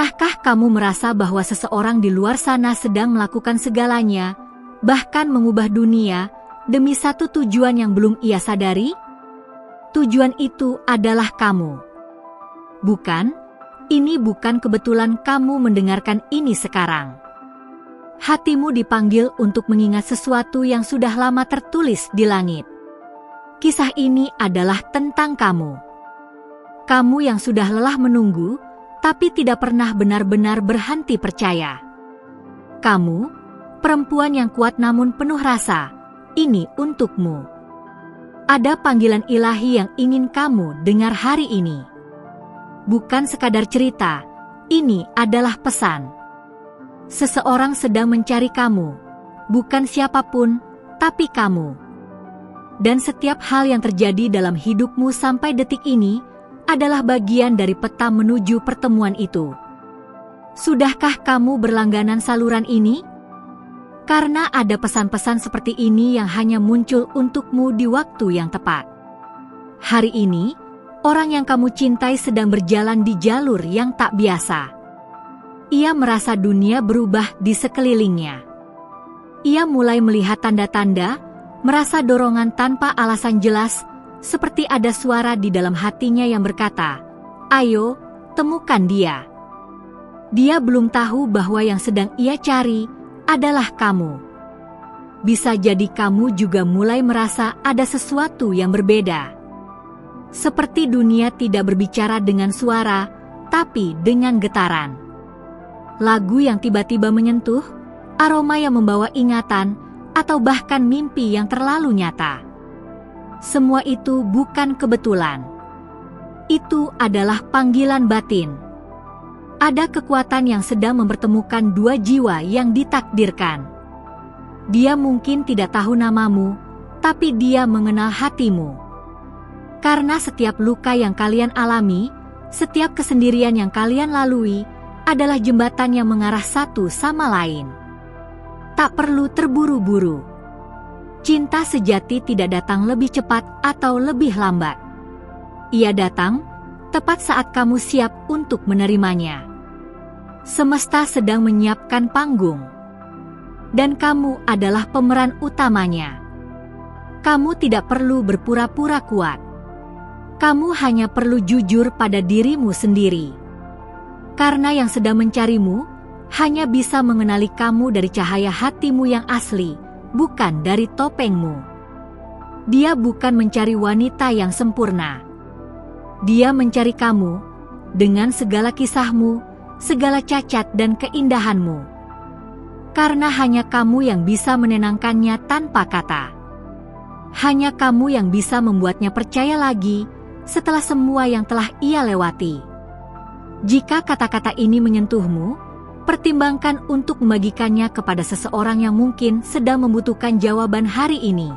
Pernahkah kamu merasa bahwa seseorang di luar sana sedang melakukan segalanya, bahkan mengubah dunia, demi satu tujuan yang belum ia sadari? Tujuan itu adalah kamu. Bukan? Ini bukan kebetulan kamu mendengarkan ini sekarang. Hatimu dipanggil untuk mengingat sesuatu yang sudah lama tertulis di langit. Kisah ini adalah tentang kamu. Kamu yang sudah lelah menunggu, tapi tidak pernah benar-benar berhenti percaya. Kamu, perempuan yang kuat namun penuh rasa, ini untukmu. Ada panggilan ilahi yang ingin kamu dengar hari ini. Bukan sekadar cerita, ini adalah pesan. Seseorang sedang mencari kamu, bukan siapapun, tapi kamu. Dan setiap hal yang terjadi dalam hidupmu sampai detik ini adalah bagian dari peta menuju pertemuan itu. Sudahkah kamu berlangganan saluran ini? Karena ada pesan-pesan seperti ini yang hanya muncul untukmu di waktu yang tepat. Hari ini, orang yang kamu cintai sedang berjalan di jalur yang tak biasa. Ia merasa dunia berubah di sekelilingnya. Ia mulai melihat tanda-tanda, merasa dorongan tanpa alasan jelas, seperti ada suara di dalam hatinya yang berkata, "Ayo, temukan dia." Dia belum tahu bahwa yang sedang ia cari adalah kamu. Bisa jadi kamu juga mulai merasa ada sesuatu yang berbeda. Seperti dunia tidak berbicara dengan suara, tapi dengan getaran. Lagu yang tiba-tiba menyentuh, aroma yang membawa ingatan, atau bahkan mimpi yang terlalu nyata. Semua itu bukan kebetulan. Itu adalah panggilan batin. Ada kekuatan yang sedang mempertemukan dua jiwa yang ditakdirkan. Dia mungkin tidak tahu namamu, tapi dia mengenal hatimu. Karena setiap luka yang kalian alami, setiap kesendirian yang kalian lalui, adalah jembatan yang mengarah satu sama lain. Tak perlu terburu-buru. Cinta sejati tidak datang lebih cepat atau lebih lambat. Ia datang tepat saat kamu siap untuk menerimanya. Semesta sedang menyiapkan panggung, dan kamu adalah pemeran utamanya. Kamu tidak perlu berpura-pura kuat. Kamu hanya perlu jujur pada dirimu sendiri. Karena yang sedang mencarimu hanya bisa mengenali kamu dari cahaya hatimu yang asli, bukan dari topengmu. Dia bukan mencari wanita yang sempurna. Dia mencari kamu dengan segala kisahmu, segala cacat dan keindahanmu. Karena hanya kamu yang bisa menenangkannya tanpa kata. Hanya kamu yang bisa membuatnya percaya lagi setelah semua yang telah ia lewati. Jika kata-kata ini menyentuhmu, pertimbangkan untuk membagikannya kepada seseorang yang mungkin sedang membutuhkan jawaban hari ini.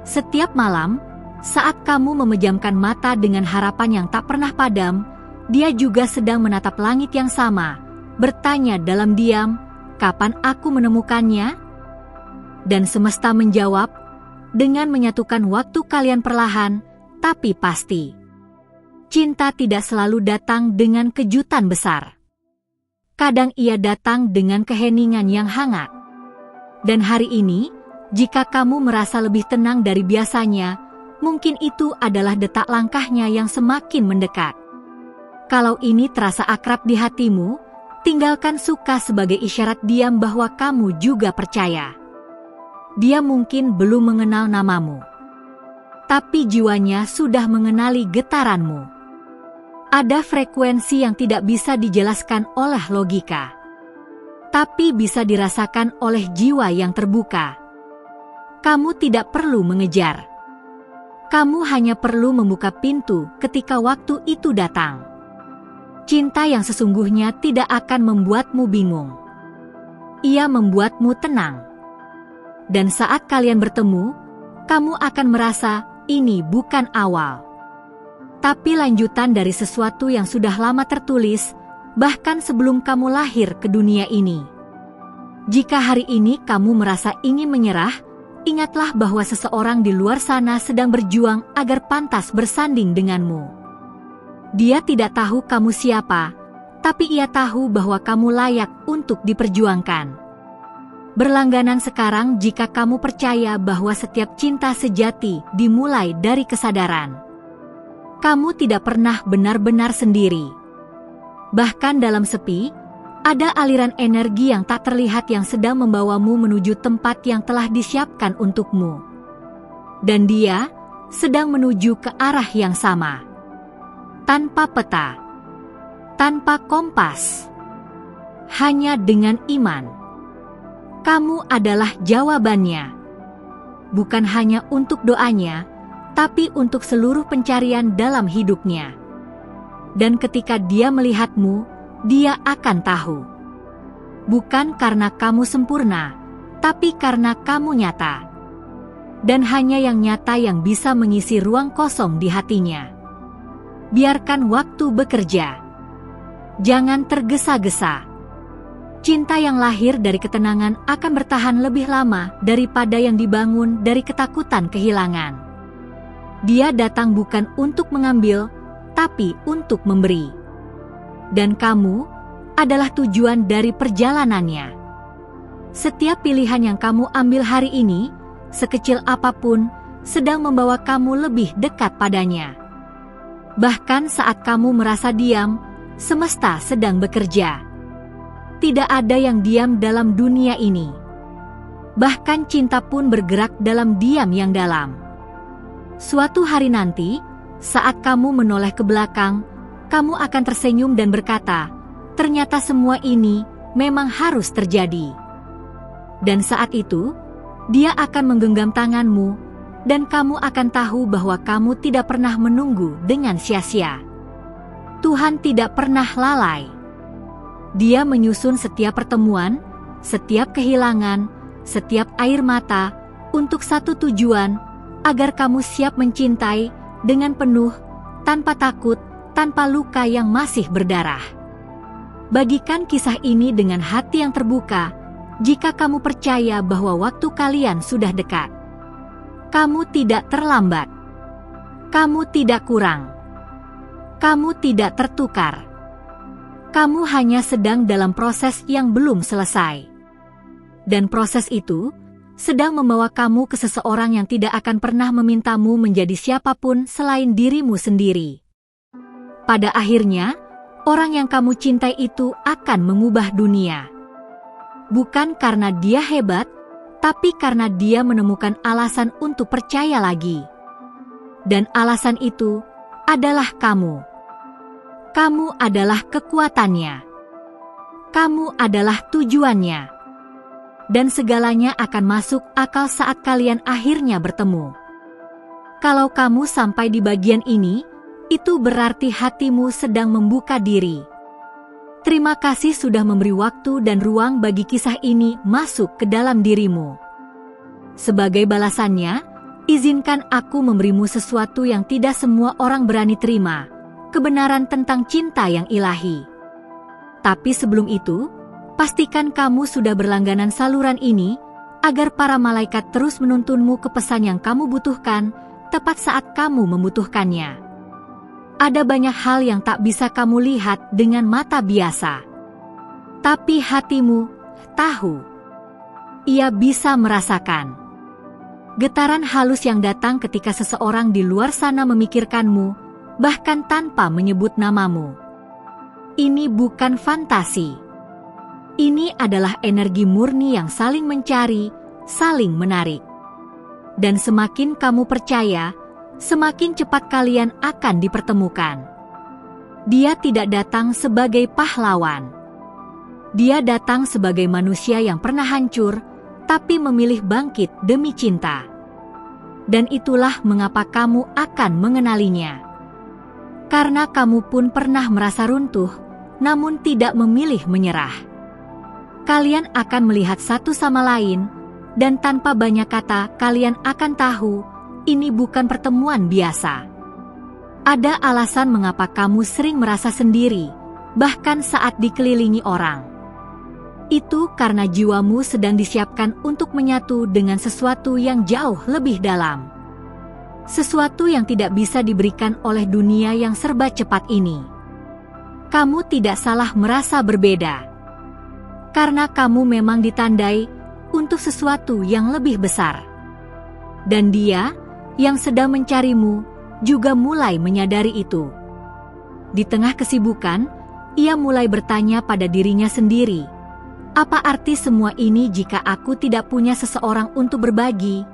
Setiap malam, saat kamu memejamkan mata dengan harapan yang tak pernah padam, dia juga sedang menatap langit yang sama, bertanya dalam diam, "Kapan aku menemukannya?" Dan semesta menjawab, dengan menyatukan waktu kalian perlahan, tapi pasti. Cinta tidak selalu datang dengan kejutan besar. Kadang ia datang dengan keheningan yang hangat. Dan hari ini, jika kamu merasa lebih tenang dari biasanya, mungkin itu adalah detak langkahnya yang semakin mendekat. Kalau ini terasa akrab di hatimu, tinggalkan suka sebagai isyarat diam bahwa kamu juga percaya. Dia mungkin belum mengenal namamu, tapi jiwanya sudah mengenali getaranmu. Ada frekuensi yang tidak bisa dijelaskan oleh logika, tapi bisa dirasakan oleh jiwa yang terbuka. Kamu tidak perlu mengejar. Kamu hanya perlu membuka pintu ketika waktu itu datang. Cinta yang sesungguhnya tidak akan membuatmu bingung. Ia membuatmu tenang. Dan saat kalian bertemu, kamu akan merasa ini bukan awal, tapi lanjutan dari sesuatu yang sudah lama tertulis, bahkan sebelum kamu lahir ke dunia ini. Jika hari ini kamu merasa ingin menyerah, ingatlah bahwa seseorang di luar sana sedang berjuang agar pantas bersanding denganmu. Dia tidak tahu kamu siapa, tapi ia tahu bahwa kamu layak untuk diperjuangkan. Berlangganan sekarang jika kamu percaya bahwa setiap cinta sejati dimulai dari kesadaran. Kamu tidak pernah benar-benar sendiri. Bahkan dalam sepi, ada aliran energi yang tak terlihat yang sedang membawamu menuju tempat yang telah disiapkan untukmu. Dan dia sedang menuju ke arah yang sama. Tanpa peta, tanpa kompas, hanya dengan iman. Kamu adalah jawabannya. Bukan hanya untuk doanya, tapi untuk seluruh pencarian dalam hidupnya. Dan ketika dia melihatmu, dia akan tahu. Bukan karena kamu sempurna, tapi karena kamu nyata. Dan hanya yang nyata yang bisa mengisi ruang kosong di hatinya. Biarkan waktu bekerja. Jangan tergesa-gesa. Cinta yang lahir dari ketenangan akan bertahan lebih lama daripada yang dibangun dari ketakutan kehilangan. Dia datang bukan untuk mengambil, tapi untuk memberi. Dan kamu adalah tujuan dari perjalanannya. Setiap pilihan yang kamu ambil hari ini, sekecil apapun, sedang membawa kamu lebih dekat padanya. Bahkan saat kamu merasa diam, semesta sedang bekerja. Tidak ada yang diam dalam dunia ini. Bahkan cinta pun bergerak dalam diam yang dalam. Suatu hari nanti, saat kamu menoleh ke belakang, kamu akan tersenyum dan berkata, ternyata semua ini memang harus terjadi. Dan saat itu, dia akan menggenggam tanganmu, dan kamu akan tahu bahwa kamu tidak pernah menunggu dengan sia-sia. Tuhan tidak pernah lalai. Dia menyusun setiap pertemuan, setiap kehilangan, setiap air mata, untuk satu tujuan, agar kamu siap mencintai dengan penuh, tanpa takut, tanpa luka yang masih berdarah. Bagikan kisah ini dengan hati yang terbuka, jika kamu percaya bahwa waktu kalian sudah dekat. Kamu tidak terlambat. Kamu tidak kurang. Kamu tidak tertukar. Kamu hanya sedang dalam proses yang belum selesai. Dan proses itu sedang membawa kamu ke seseorang yang tidak akan pernah memintamu menjadi siapapun selain dirimu sendiri. Pada akhirnya, orang yang kamu cintai itu akan mengubah dunia. Bukan karena dia hebat, tapi karena dia menemukan alasan untuk percaya lagi. Dan alasan itu adalah kamu. Kamu adalah kekuatannya. Kamu adalah tujuannya. Dan segalanya akan masuk akal saat kalian akhirnya bertemu. Kalau kamu sampai di bagian ini, itu berarti hatimu sedang membuka diri. Terima kasih sudah memberi waktu dan ruang bagi kisah ini masuk ke dalam dirimu. Sebagai balasannya, izinkan aku memberimu sesuatu yang tidak semua orang berani terima. Kebenaran tentang cinta yang ilahi. Tapi sebelum itu, pastikan kamu sudah berlangganan saluran ini, agar para malaikat terus menuntunmu ke pesan yang kamu butuhkan, tepat saat kamu membutuhkannya. Ada banyak hal yang tak bisa kamu lihat dengan mata biasa. Tapi hatimu tahu. Ia bisa merasakan. Getaran halus yang datang ketika seseorang di luar sana memikirkanmu, bahkan tanpa menyebut namamu. Ini bukan fantasi. Ini adalah energi murni yang saling mencari, saling menarik. Dan semakin kamu percaya, semakin cepat kalian akan dipertemukan. Dia tidak datang sebagai pahlawan. Dia datang sebagai manusia yang pernah hancur, tapi memilih bangkit demi cinta. Dan itulah mengapa kamu akan mengenalinya. Karena kamu pun pernah merasa runtuh, namun tidak memilih menyerah. Kalian akan melihat satu sama lain, dan tanpa banyak kata kalian akan tahu, ini bukan pertemuan biasa. Ada alasan mengapa kamu sering merasa sendiri, bahkan saat dikelilingi orang. Itu karena jiwamu sedang disiapkan untuk menyatu dengan sesuatu yang jauh lebih dalam. Sesuatu yang tidak bisa diberikan oleh dunia yang serba cepat ini. Kamu tidak salah merasa berbeda. Karena kamu memang ditandai untuk sesuatu yang lebih besar. Dan Dia yang sedang mencarimu juga mulai menyadari itu. Di tengah kesibukan, ia mulai bertanya pada dirinya sendiri, apa arti semua ini jika aku tidak punya seseorang untuk berbagi?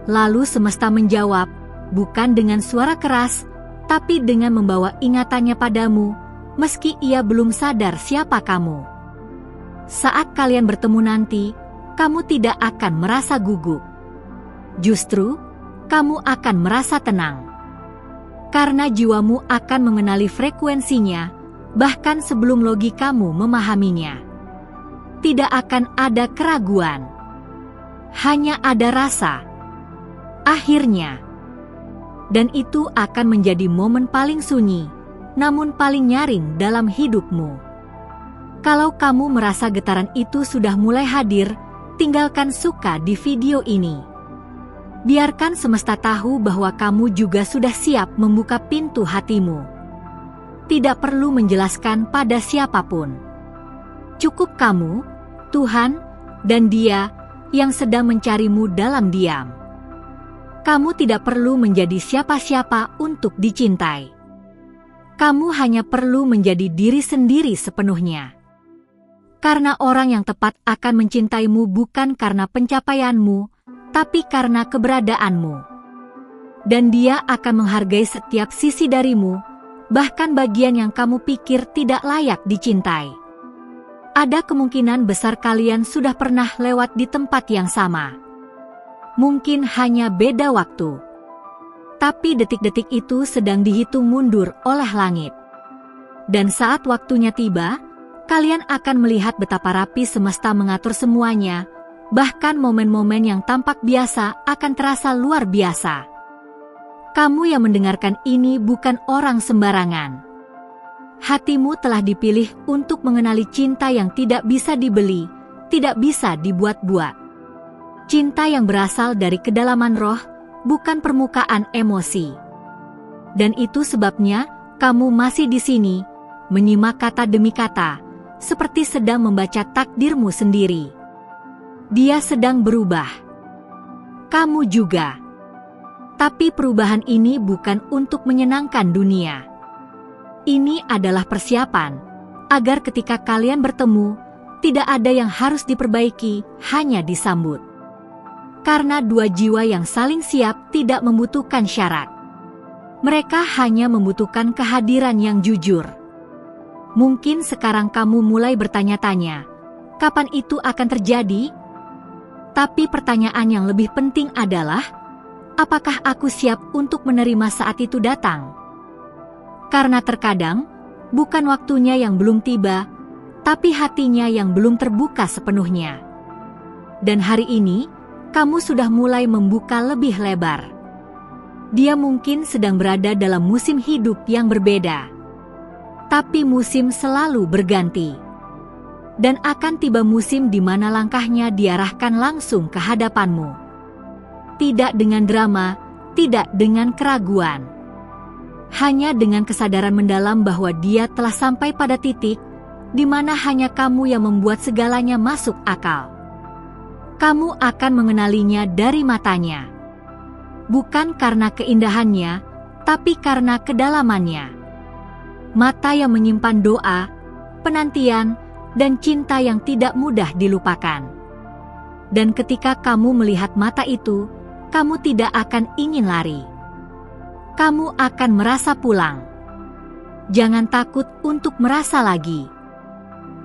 Lalu semesta menjawab, bukan dengan suara keras, tapi dengan membawa ingatannya padamu, meski ia belum sadar siapa kamu. Saat kalian bertemu nanti, kamu tidak akan merasa gugup. Justru, kamu akan merasa tenang. Karena jiwamu akan mengenali frekuensinya, bahkan sebelum logikamu memahaminya. Tidak akan ada keraguan. Hanya ada rasa. Akhirnya. Dan itu akan menjadi momen paling sunyi, namun paling nyaring dalam hidupmu. Kalau kamu merasa getaran itu sudah mulai hadir, tinggalkan suka di video ini. Biarkan semesta tahu bahwa kamu juga sudah siap membuka pintu hatimu. Tidak perlu menjelaskan pada siapapun. Cukup kamu, Tuhan, dan Dia yang sedang mencarimu dalam diam. Kamu tidak perlu menjadi siapa-siapa untuk dicintai. Kamu hanya perlu menjadi diri sendiri sepenuhnya. Karena orang yang tepat akan mencintaimu bukan karena pencapaianmu, tapi karena keberadaanmu. Dan Dia akan menghargai setiap sisi darimu, bahkan bagian yang kamu pikir tidak layak dicintai. Ada kemungkinan besar kalian sudah pernah lewat di tempat yang sama. Mungkin hanya beda waktu. Tapi detik-detik itu sedang dihitung mundur oleh langit. Dan saat waktunya tiba, kalian akan melihat betapa rapi semesta mengatur semuanya, bahkan momen-momen yang tampak biasa akan terasa luar biasa. Kamu yang mendengarkan ini bukan orang sembarangan. Hatimu telah dipilih untuk mengenali cinta yang tidak bisa dibeli, tidak bisa dibuat-buat. Cinta yang berasal dari kedalaman roh, bukan permukaan emosi. Dan itu sebabnya kamu masih di sini, menyimak kata demi kata, seperti sedang membaca takdirmu sendiri. Dia sedang berubah. Kamu juga. Tapi perubahan ini bukan untuk menyenangkan dunia. Ini adalah persiapan, agar ketika kalian bertemu, tidak ada yang harus diperbaiki, hanya disambut. Karena dua jiwa yang saling siap tidak membutuhkan syarat. Mereka hanya membutuhkan kehadiran yang jujur. Mungkin sekarang kamu mulai bertanya-tanya, kapan itu akan terjadi? Tapi pertanyaan yang lebih penting adalah, apakah aku siap untuk menerima saat itu datang? Karena terkadang, bukan waktunya yang belum tiba, tapi hatinya yang belum terbuka sepenuhnya. Dan hari ini, kamu sudah mulai membuka lebih lebar. Dia mungkin sedang berada dalam musim hidup yang berbeda. Tapi musim selalu berganti. Dan akan tiba musim di mana langkahnya diarahkan langsung ke hadapanmu. Tidak dengan drama, tidak dengan keraguan. Hanya dengan kesadaran mendalam bahwa Dia telah sampai pada titik di mana hanya kamu yang membuat segalanya masuk akal. Kamu akan mengenalinya dari matanya. Bukan karena keindahannya, tapi karena kedalamannya. Mata yang menyimpan doa, penantian, dan cinta yang tidak mudah dilupakan. Dan ketika kamu melihat mata itu, kamu tidak akan ingin lari. Kamu akan merasa pulang. Jangan takut untuk merasa lagi.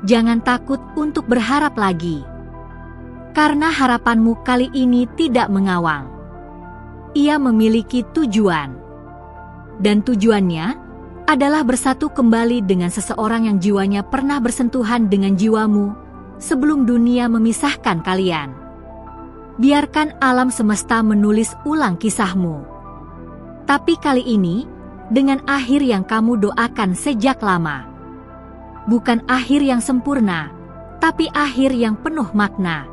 Jangan takut untuk berharap lagi. Karena harapanmu kali ini tidak mengawang. Ia memiliki tujuan. Dan tujuannya adalah bersatu kembali dengan seseorang yang jiwanya pernah bersentuhan dengan jiwamu sebelum dunia memisahkan kalian. Biarkan alam semesta menulis ulang kisahmu. Tapi kali ini, dengan akhir yang kamu doakan sejak lama. Bukan akhir yang sempurna, tapi akhir yang penuh makna.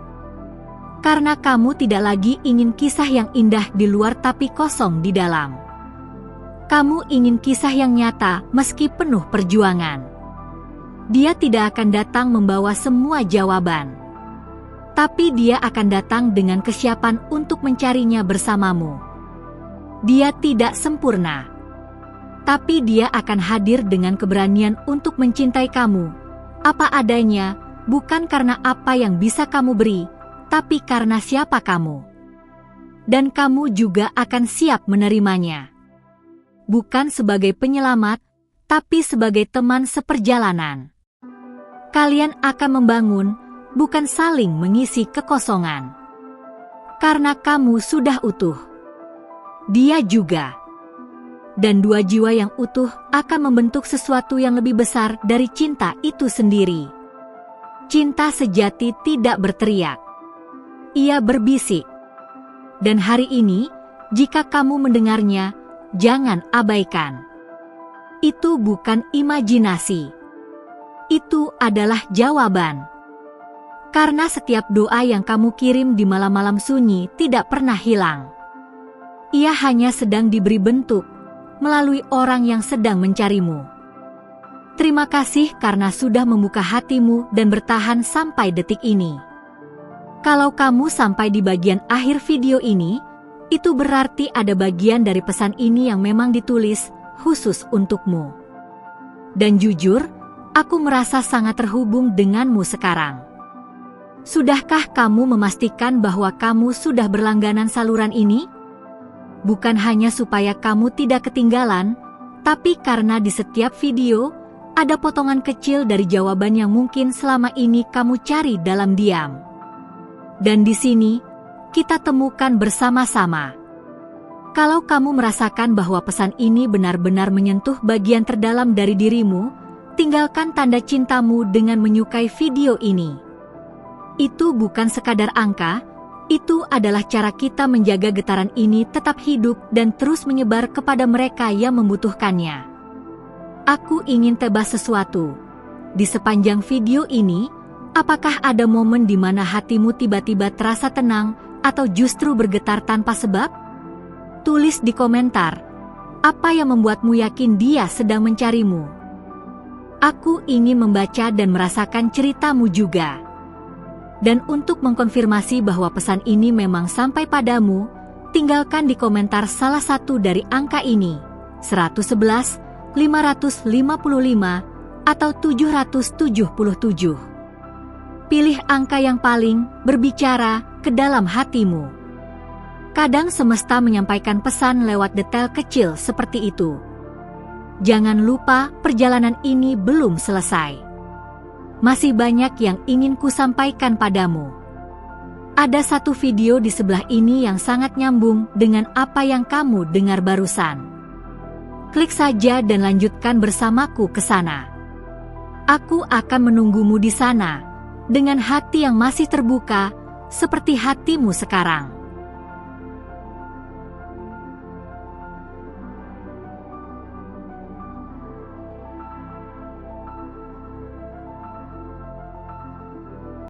Karena kamu tidak lagi ingin kisah yang indah di luar tapi kosong di dalam. Kamu ingin kisah yang nyata meski penuh perjuangan. Dia tidak akan datang membawa semua jawaban, tapi dia akan datang dengan kesiapan untuk mencarinya bersamamu. Dia tidak sempurna, tapi dia akan hadir dengan keberanian untuk mencintai kamu apa adanya, bukan karena apa yang bisa kamu beri, tapi karena siapa kamu. Dan kamu juga akan siap menerimanya. Bukan sebagai penyelamat, tapi sebagai teman seperjalanan. Kalian akan membangun, bukan saling mengisi kekosongan. Karena kamu sudah utuh. Dia juga. Dan dua jiwa yang utuh akan membentuk sesuatu yang lebih besar dari cinta itu sendiri. Cinta sejati tidak berteriak. Ia berbisik. Dan hari ini, jika kamu mendengarnya, jangan abaikan. Itu bukan imajinasi. Itu adalah jawaban. Karena setiap doa yang kamu kirim di malam-malam sunyi tidak pernah hilang. Ia hanya sedang diberi bentuk melalui orang yang sedang mencarimu. Terima kasih karena sudah membuka hatimu dan bertahan sampai detik ini. Kalau kamu sampai di bagian akhir video ini, itu berarti ada bagian dari pesan ini yang memang ditulis khusus untukmu. Dan jujur, aku merasa sangat terhubung denganmu sekarang. Sudahkah kamu memastikan bahwa kamu sudah berlangganan saluran ini? Bukan hanya supaya kamu tidak ketinggalan, tapi karena di setiap video, ada potongan kecil dari jawaban yang mungkin selama ini kamu cari dalam diam. Dan di sini, kita temukan bersama-sama. Kalau kamu merasakan bahwa pesan ini benar-benar menyentuh bagian terdalam dari dirimu, tinggalkan tanda cintamu dengan menyukai video ini. Itu bukan sekadar angka, itu adalah cara kita menjaga getaran ini tetap hidup dan terus menyebar kepada mereka yang membutuhkannya. Aku ingin tebas sesuatu. Di sepanjang video ini, apakah ada momen di mana hatimu tiba-tiba terasa tenang atau justru bergetar tanpa sebab? Tulis di komentar, apa yang membuatmu yakin dia sedang mencarimu? Aku ingin membaca dan merasakan ceritamu juga. Dan untuk mengkonfirmasi bahwa pesan ini memang sampai padamu, tinggalkan di komentar salah satu dari angka ini, 111, 555, atau 777. Pilih angka yang paling berbicara ke dalam hatimu. Kadang semesta menyampaikan pesan lewat detail kecil seperti itu. Jangan lupa perjalanan ini belum selesai. Masih banyak yang ingin kusampaikan padamu. Ada satu video di sebelah ini yang sangat nyambung dengan apa yang kamu dengar barusan. Klik saja dan lanjutkan bersamaku ke sana. Aku akan menunggumu di sana, dengan hati yang masih terbuka, seperti hatimu sekarang.